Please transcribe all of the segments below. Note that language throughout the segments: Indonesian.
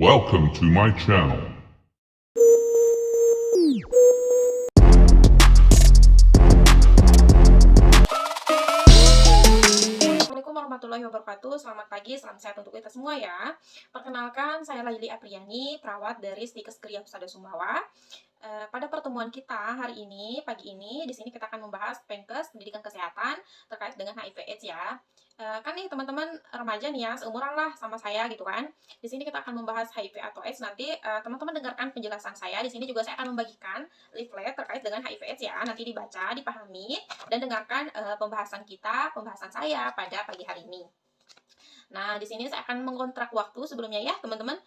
Welcome to my channel. Assalamualaikum warahmatullahi wabarakatuh. Selamat pagi, salam sehat untuk kita semua ya. Perkenalkan, saya Laili Apriani, perawat dari Stikes Kriya Husada Sumbawa. Pada pertemuan kita hari ini, pagi ini, di sini kita akan membahas Penkes Pendidikan Kesehatan terkait dengan HIV/AIDS ya. Kan nih teman-teman remaja nih ya, seumuran lah sama saya gitu kan. Di sini kita akan membahas HIV atau AIDS nanti teman-teman dengarkan penjelasan saya. Di sini juga saya akan membagikan leaflet terkait dengan HIV/AIDS ya. Nanti dibaca, dipahami, dan dengarkan pembahasan saya pada pagi hari ini. Nah, di sini saya akan mengontrak waktu sebelumnya ya, teman-teman.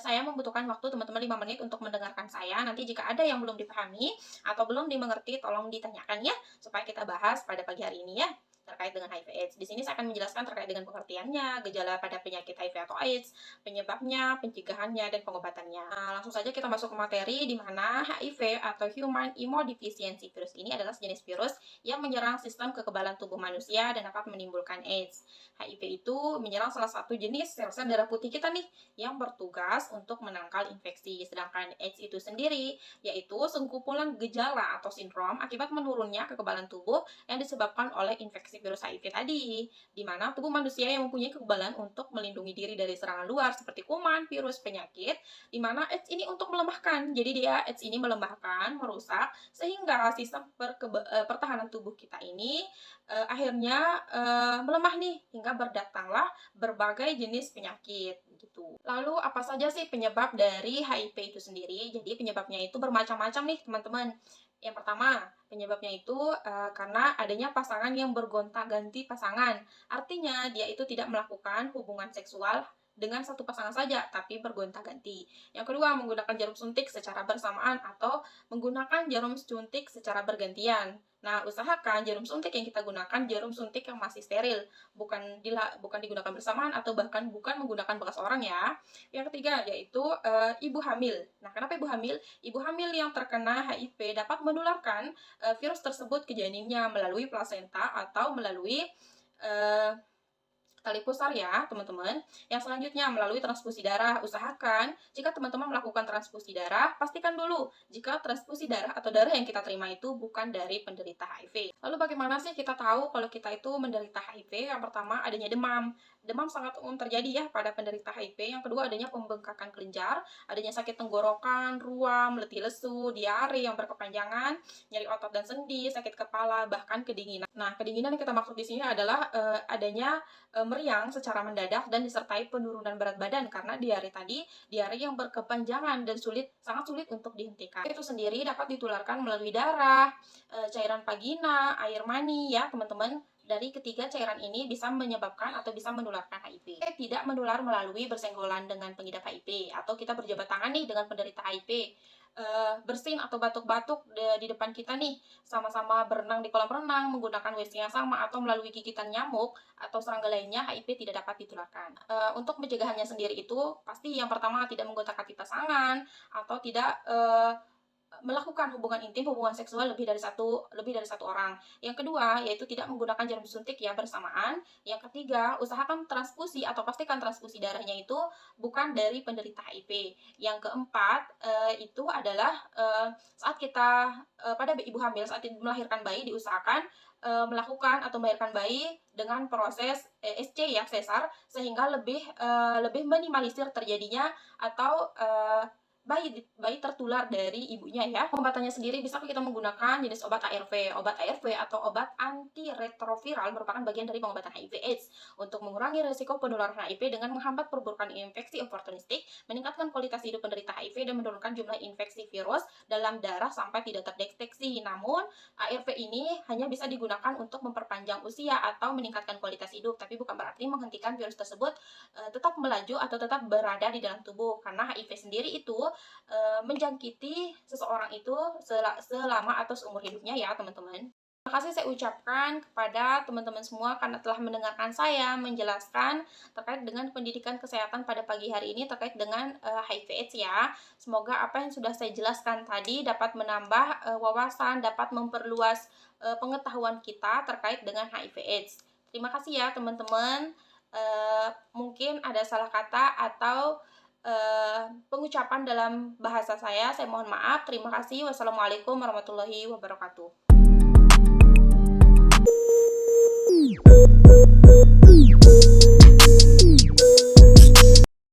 Saya membutuhkan waktu teman-teman 5 menit untuk mendengarkan saya. Nanti jika ada yang belum dipahami atau belum dimengerti, tolong ditanyakan ya, supaya kita bahas pada pagi hari ini ya, terkait dengan HIV/AIDS. Di sini saya akan menjelaskan terkait dengan pengertiannya, gejala pada penyakit HIV atau AIDS, penyebabnya, pencegahannya, dan pengobatannya. Nah, langsung saja kita masuk ke materi, di mana HIV atau Human Immunodeficiency Virus ini adalah sejenis virus yang menyerang sistem kekebalan tubuh manusia dan dapat menimbulkan AIDS. HIV itu menyerang salah satu jenis sel-sel darah putih kita nih, yang bertugas untuk menangkal infeksi. Sedangkan AIDS itu sendiri, yaitu sekumpulan gejala atau sindrom akibat menurunnya kekebalan tubuh yang disebabkan oleh infeksi virus HIV tadi, di mana tubuh manusia yang mempunyai kekebalan untuk melindungi diri dari serangan luar seperti kuman, virus, penyakit, di mana AIDS ini untuk melemahkan. Jadi AIDS ini melemahkan, merusak, sehingga sistem pertahanan tubuh kita ini akhirnya melemah nih, hingga berdatanglah berbagai jenis penyakit gitu. Lalu apa saja sih penyebab dari HIV itu sendiri? Jadi penyebabnya itu bermacam-macam nih teman-teman. Yang pertama, penyebabnya itu karena adanya pasangan yang bergonta-ganti pasangan. Artinya dia itu tidak melakukan hubungan seksual dengan satu pasangan saja, tapi bergonta-ganti. Yang kedua, menggunakan jarum suntik secara bersamaan atau menggunakan jarum suntik secara bergantian. Nah, usahakan jarum suntik yang kita gunakan jarum suntik yang masih steril, bukan digunakan bersamaan atau bahkan bukan menggunakan bekas orang ya. Yang ketiga yaitu ibu hamil. Nah, kenapa ibu hamil? Ibu hamil yang terkena HIV dapat menularkan virus tersebut ke janinnya melalui plasenta atau melalui tali pusar ya teman-teman. Yang selanjutnya melalui transfusi darah. Usahakan jika teman-teman melakukan transfusi darah, pastikan dulu jika transfusi darah atau darah yang kita terima itu bukan dari penderita HIV. Lalu bagaimana sih kita tahu kalau kita itu menderita HIV? Yang pertama adanya demam. Demam sangat umum terjadi ya pada penderita HIV. Yang kedua adanya pembengkakan kelenjar, adanya sakit tenggorokan, ruam, letih lesu, diare yang berkepanjangan, nyeri otot dan sendi, sakit kepala, bahkan kedinginan. Nah, kedinginan yang kita maksud di sini adalah adanya meriang secara mendadak dan disertai penurunan berat badan karena diare yang berkepanjangan dan sangat sulit untuk dihentikan. Itu sendiri dapat ditularkan melalui darah, cairan vagina, air mani ya teman-teman. Dari ketiga cairan ini bisa menyebabkan atau bisa menularkan HIV. Tidak menular melalui bersenggolan dengan pengidap HIV atau kita berjabat tangan nih dengan penderita HIV. Bersin atau batuk-batuk di depan kita nih, sama-sama berenang di kolam renang, menggunakan WC yang sama, atau melalui gigitan nyamuk atau serangga lainnya, HIV tidak dapat ditularkan. Untuk pencegahannya sendiri itu, pasti yang pertama tidak menggonta-ganti pasangan, atau tidak melakukan hubungan intim, hubungan seksual lebih dari satu orang. Yang kedua, yaitu tidak menggunakan jarum suntik ya bersamaan. Yang ketiga, usahakan transfusi atau pastikan transfusi darahnya itu bukan dari penderita HIV. Yang keempat, itu adalah saat kita pada ibu hamil saat melahirkan bayi diusahakan melakukan atau melahirkan bayi dengan proses SC ya sesar, sehingga lebih minimalisir terjadinya atau bayi tertular dari ibunya ya. Pengobatannya sendiri bisa kita menggunakan jenis obat ARV. Obat ARV atau obat antiretroviral merupakan bagian dari pengobatan HIV/AIDS untuk mengurangi risiko penularan HIV dengan menghambat perburukan infeksi oportunistik, meningkatkan kualitas hidup penderita HIV dan menurunkan jumlah infeksi virus dalam darah sampai tidak terdeteksi. Namun, ARV ini hanya bisa digunakan untuk memperpanjang usia atau meningkatkan kualitas hidup, tapi bukan berarti menghentikan virus tersebut tetap melaju atau tetap berada di dalam tubuh, karena HIV sendiri itu menjangkiti seseorang itu selama atau seumur hidupnya ya teman-teman. Terima kasih saya ucapkan kepada teman-teman semua karena telah mendengarkan saya menjelaskan terkait dengan pendidikan kesehatan pada pagi hari ini terkait dengan HIV/AIDS ya. Semoga apa yang sudah saya jelaskan tadi dapat menambah wawasan, dapat memperluas pengetahuan kita terkait dengan HIV/AIDS. Terima kasih ya teman-teman. Mungkin ada salah kata atau pengucapan dalam bahasa saya mohon maaf. Terima kasih. Wassalamualaikum warahmatullahi wabarakatuh.